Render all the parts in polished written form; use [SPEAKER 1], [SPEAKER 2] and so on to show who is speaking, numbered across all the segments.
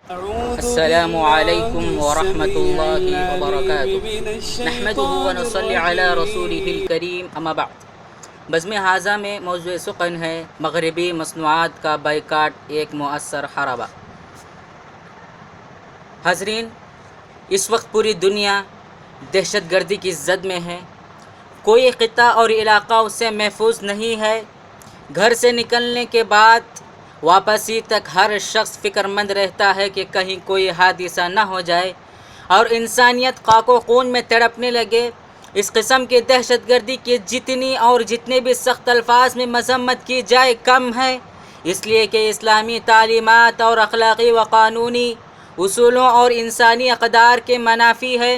[SPEAKER 1] السلام علیکم ورحمۃ اللہ وبرکاتہ نحمده ونصلی علی رسوله الکریم اما بعد بزم حاضہ میں موضوع سخن ہے مغربی مصنوعات کا بائیکاٹ ایک مؤثر حربہ۔ حاضرین، اس وقت پوری دنیا دہشت گردی کی زد میں ہے۔ کوئی خطہ اور علاقہ اس سے محفوظ نہیں ہے۔ گھر سے نکلنے کے بعد واپسی تک ہر شخص فکر مند رہتا ہے کہ کہیں کوئی حادثہ نہ ہو جائے اور انسانیت خاک و خون میں تڑپنے لگے۔ اس قسم کی دہشت گردی کی جتنے بھی سخت الفاظ میں مذمت کی جائے کم ہے، اس لیے کہ اسلامی تعلیمات اور اخلاقی و قانونی اصولوں اور انسانی اقدار کے منافی ہے۔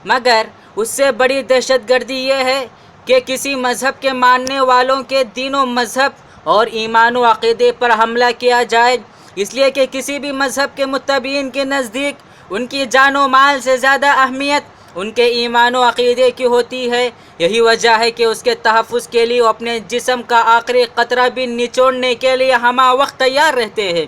[SPEAKER 1] مگر اس سے بڑی دہشت گردی یہ ہے کہ کسی مذہب کے ماننے والوں کے دین و مذہب اور ایمان و عقیدے پر حملہ کیا جائے، اس لیے کہ کسی بھی مذہب کے متبعین کے نزدیک ان کی جان و مال سے زیادہ اہمیت ان کے ایمان و عقیدے کی ہوتی ہے۔ یہی وجہ ہے کہ اس کے تحفظ کے لیے وہ اپنے جسم کا آخری قطرہ بھی نچوڑنے کے لیے ہمہ وقت تیار رہتے ہیں۔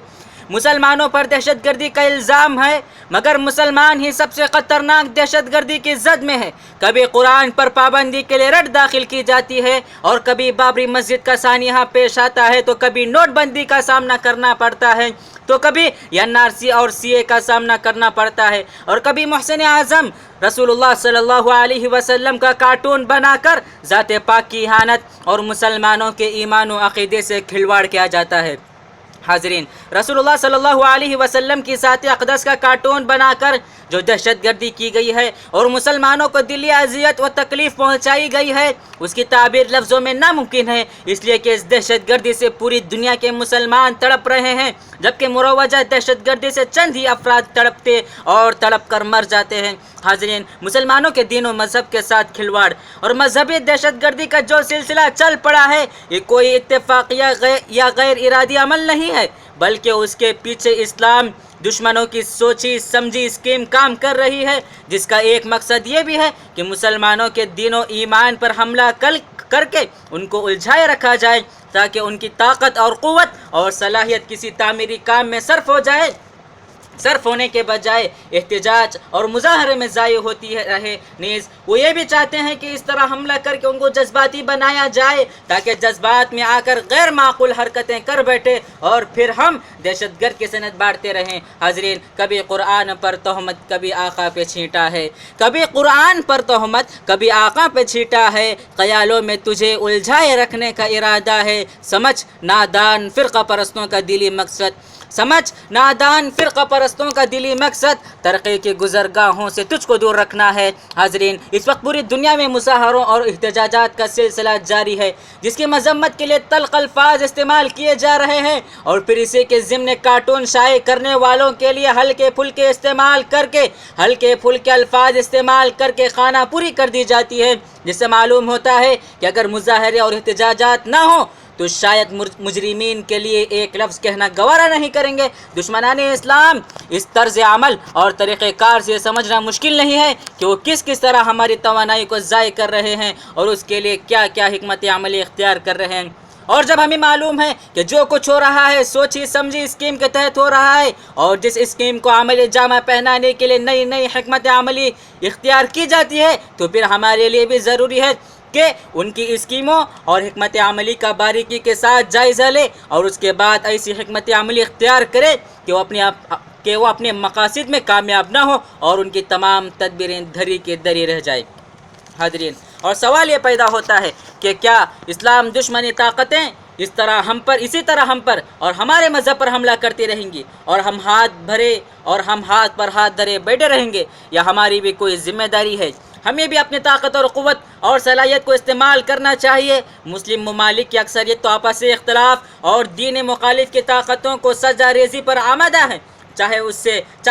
[SPEAKER 1] مسلمانوں پر دہشت گردی کا الزام ہے، مگر مسلمان ہی سب سے خطرناک دہشت گردی کی زد میں ہے۔ کبھی قرآن پر پابندی کے لیے رٹ داخل کی جاتی ہے اور کبھی بابری مسجد کا سانحہ پیش آتا ہے، تو کبھی نوٹ بندی کا سامنا کرنا پڑتا ہے، تو کبھی NRC اور CA کا سامنا کرنا پڑتا ہے، اور کبھی محسن اعظم رسول اللہ صلی اللہ علیہ وسلم کا کارٹون بنا کر ذات پاک کی اہانت اور مسلمانوں کے ایمان و عقیدے سے کھلواڑ کیا جاتا ہے۔ حاضرین، رسول اللہ صلی اللہ علیہ وسلم کی ذات اقدس کا کارٹون بنا کر جو دہشت گردی کی گئی ہے اور مسلمانوں کو دلی اذیت و تکلیف پہنچائی گئی ہے، اس کی تعبیر لفظوں میں ناممکن ہے، اس لیے کہ اس دہشت گردی سے پوری دنیا کے مسلمان تڑپ رہے ہیں، جبکہ مروجہ دہشت گردی سے چند ہی افراد تڑپتے اور تڑپ کر مر جاتے ہیں۔ حاضرین، مسلمانوں کے دین و مذہب کے ساتھ کھلواڑ اور مذہبی دہشت گردی کا جو سلسلہ چل پڑا ہے، یہ کوئی اتفاقیہ یا غیر ارادی عمل نہیں ہے، بلکہ اس کے پیچھے اسلام دشمنوں کی سوچی سمجھی اسکیم کام کر رہی ہے، جس کا ایک مقصد یہ بھی ہے کہ مسلمانوں کے دین و ایمان پر حملہ کر کے ان کو الجھائے رکھا جائے، تاکہ ان کی طاقت اور قوت اور صلاحیت کسی تعمیری کام میں صرف ہونے کے بجائے احتجاج اور مظاہرے میں ضائع ہوتی رہے۔ نیز وہ یہ بھی چاہتے ہیں کہ اس طرح حملہ کر کے ان کو جذباتی بنایا جائے، تاکہ جذبات میں آ کر غیر معقول حرکتیں کر بیٹھے اور پھر ہم دہشت گرد کی سند بانٹتے رہیں۔ حاضرین، کبھی قرآن پر تہمت، کبھی آقا پہ چھینٹا ہے، کبھی قرآن پر تہمت، کبھی آقا پہ چھینٹا ہے، خیالوں میں تجھے الجھائے رکھنے کا ارادہ ہے، سمجھ نادان فرقہ پرستوں کا دلی مقصد ترقی کی گزرگاہوں سے تجھ کو دور رکھنا ہے۔ حاضرین، اس وقت پوری دنیا میں مظاہروں اور احتجاجات کا سلسلہ جاری ہے، جس کی مذمت کے لیے تلخ الفاظ استعمال کیے جا رہے ہیں، اور پھر اسی کے ضمن کارٹون شائع کرنے والوں کے لیے ہلکے پھلکے الفاظ استعمال کر کے خانہ پوری کر دی جاتی ہے، جس سے معلوم ہوتا ہے کہ اگر مظاہرے اور احتجاجات نہ ہوں تو شاید مجرمین کے لیے ایک لفظ کہنا گوارا نہیں کریں گے۔ دشمنان اسلام اس طرز عمل اور طریقہ کار سے سمجھنا مشکل نہیں ہے کہ وہ کس طرح ہماری توانائی کو ضائع کر رہے ہیں اور اس کے لیے کیا حکمت عملی اختیار کر رہے ہیں۔ اور جب ہمیں معلوم ہے کہ جو کچھ ہو رہا ہے سوچی سمجھی اسکیم کے تحت ہو رہا ہے، اور جس اسکیم کو عملی جامہ پہنانے کے لیے نئی حکمت عملی اختیار کی جاتی ہے، تو پھر ہمارے لیے بھی ضروری ہے کہ ان کی اسکیموں اور حکمت عملی کا باریکی کے ساتھ جائزہ لے، اور اس کے بعد ایسی حکمت عملی اختیار کرے کہ وہ اپنے مقاصد میں کامیاب نہ ہو اور ان کی تمام تدبیریں دھری کی دھری رہ جائیں۔ حاضرین، اور سوال یہ پیدا ہوتا ہے کہ کیا اسلام دشمنی طاقتیں اسی طرح ہم پر اور ہمارے مذہب پر حملہ کرتی رہیں گی، اور ہم ہاتھ پر ہاتھ دھرے بیٹھے رہیں گے، یا ہماری بھی کوئی ذمہ داری ہے؟ ہمیں بھی اپنی طاقت اور قوت اور صلاحیت کو استعمال کرنا چاہیے۔ مسلم ممالک کی اکثریت تو آپسی اختلاف اور دین مخالف کی طاقتوں کو سجا ریزی پر آمادہ ہے، چاہے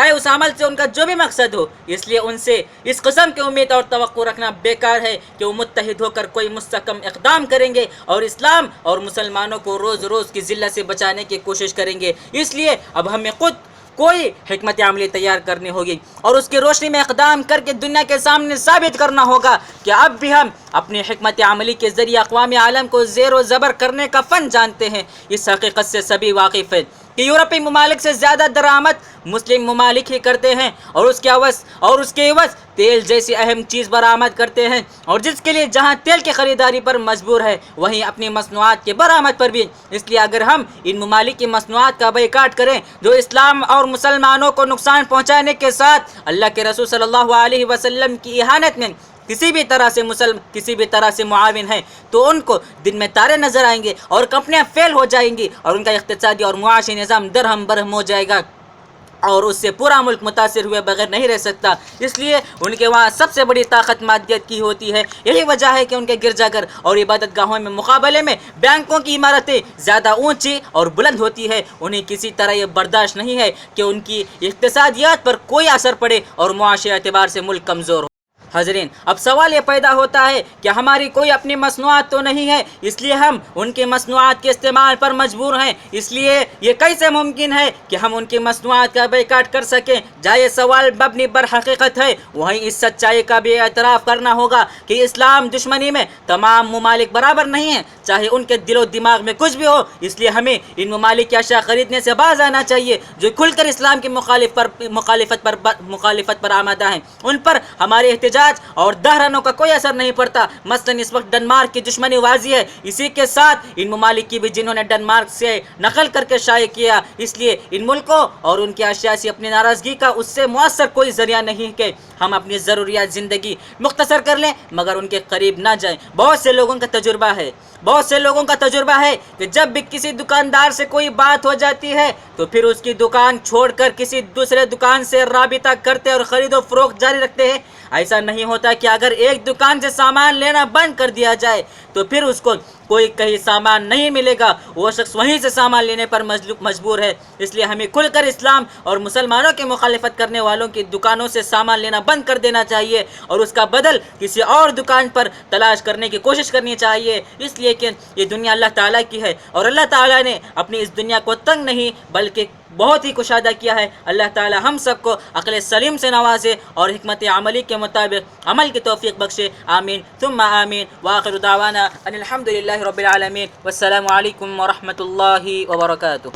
[SPEAKER 1] اس عمل سے ان کا جو بھی مقصد ہو۔ اس لیے ان سے اس قسم کی امید اور توقع رکھنا بیکار ہے کہ وہ متحد ہو کر کوئی مستحکم اقدام کریں گے اور اسلام اور مسلمانوں کو روز کی ذلت سے بچانے کی کوشش کریں گے۔ اس لیے اب ہمیں خود کوئی حکمت عملی تیار کرنی ہوگی اور اس کی روشنی میں اقدام کر کے دنیا کے سامنے ثابت کرنا ہوگا کہ اب بھی ہم اپنی حکمت عملی کے ذریعے اقوام عالم کو زیر و زبر کرنے کا فن جانتے ہیں۔ اس حقیقت سے سبھی واقف ہیں۔ کہ یورپی ممالک سے زیادہ درآمد مسلم ممالک ہی کرتے ہیں اور اس کے عوض تیل جیسی اہم چیز برآمد کرتے ہیں، اور جس کے لیے جہاں تیل کی خریداری پر مجبور ہے وہیں اپنی مصنوعات کی برآمد پر بھی۔ اس لیے اگر ہم ان ممالک کی مصنوعات کا بائیکاٹ کریں جو اسلام اور مسلمانوں کو نقصان پہنچانے کے ساتھ اللہ کے رسول صلی اللہ علیہ وسلم کی اہانت میں کسی بھی طرح سے معاون ہیں، تو ان کو دن میں تارے نظر آئیں گے اور کمپنیاں فیل ہو جائیں گی اور ان کا اقتصادی اور معاشی نظام درہم برہم ہو جائے گا، اور اس سے پورا ملک متاثر ہوئے بغیر نہیں رہ سکتا۔ اس لیے ان کے وہاں سب سے بڑی طاقت مادیت کی ہوتی ہے۔ یہی وجہ ہے کہ ان کے گرجا گھر اور عبادت گاہوں میں مقابلے میں بینکوں کی عمارتیں زیادہ اونچی اور بلند ہوتی ہے۔ انہیں کسی طرح یہ برداشت نہیں ہے کہ ان کی اقتصادیات پر کوئی اثر پڑے اور معاشی اعتبار سے ملک کمزور ہو۔ حاضرین، اب سوال یہ پیدا ہوتا ہے کہ ہماری کوئی اپنی مصنوعات تو نہیں ہے، اس لیے ہم ان کی مصنوعات کے استعمال پر مجبور ہیں، اس لیے یہ کیسے ممکن ہے کہ ہم ان کی مصنوعات کا بائیکاٹ کر سکیں؟ جہاں یہ سوال مبنی بر حقیقت ہے، وہیں اس سچائی کا بھی اعتراف کرنا ہوگا کہ اسلام دشمنی میں تمام ممالک برابر نہیں ہیں، چاہے ان کے دل و دماغ میں کچھ بھی ہو۔ اس لیے ہمیں ان ممالک کی اشیاء خریدنے سے باز آنا چاہیے جو کھل کر اسلام کی مخالفت پر آمادہ ہیں۔ ان پر ہمارے احتجاج اور دہرانوں کا کوئی اثر نہیں پڑتا۔ مثلا اس وقت ڈنمارک کی دشمنی واضح ہے، اسی کے ساتھ ان ممالک کی بھی جنہوں نے ڈنمارک سے نقل کر کے شائع کیا، اس لیے ان ملکوں اور ان کی اشیاء سے اپنی ناراضگی کا اس سے مؤثر کوئی ذریعہ نہیں کہ ہم اپنی ضروریات زندگی مختصر کر لیں مگر ان کے قریب نہ جائیں۔ بہت سے لوگوں کا تجربہ ہے کہ جب بھی کسی دکاندار سے کوئی بات ہو جاتی ہے تو پھر اس کی دکان چھوڑ کر کسی دوسرے دکان سے رابطہ کرتے اور خرید و فروخت جاری رکھتے ہیں۔ ایسا نہیں ہوتا کہ اگر ایک دکان سے سامان لینا بند کر دیا جائے تو پھر اس کو کوئی کہیں سامان نہیں ملے گا، وہ شخص وہیں سے سامان لینے پر مجبور ہے۔ اس لیے ہمیں کھل کر اسلام اور مسلمانوں کی مخالفت کرنے والوں کی دکانوں سے سامان لینا بند کر دینا چاہیے اور اس کا بدل کسی اور دکان پر تلاش کرنے کی کوشش کرنی چاہیے، اس لیے کہ یہ دنیا اللہ تعالیٰ کی ہے اور اللہ تعالیٰ نے اپنی اس دنیا کو تنگ نہیں بلکہ بہت ہی کشادہ کیا ہے۔ اللہ تعالیٰ ہم سب کو عقل سلیم سے نوازے اور حکمت عملی کے مطابق عمل کی توفیق بخشے، آمین ثم آمین۔ وآخر دعوانا ان الحمد للہ رب العالمین، والسلام علیکم ورحمۃ اللہ وبرکاتہ۔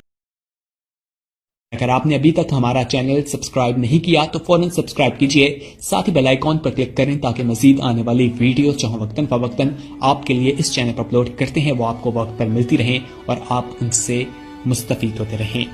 [SPEAKER 2] اگر آپ نے ابھی تک ہمارا چینل سبسکرائب نہیں کیا تو فوراً سبسکرائب کیجئے، ساتھ ہی بیل آئیکن پر کلک کریں تاکہ مزید آنے والی ویڈیوز جو ہم وقتاً فوقتاً آپ کے لیے اس چینل پر اپلوڈ کرتے ہیں وہ آپ کو وقت پر ملتی رہیں اور آپ ان سے مستفید ہوتے رہیں۔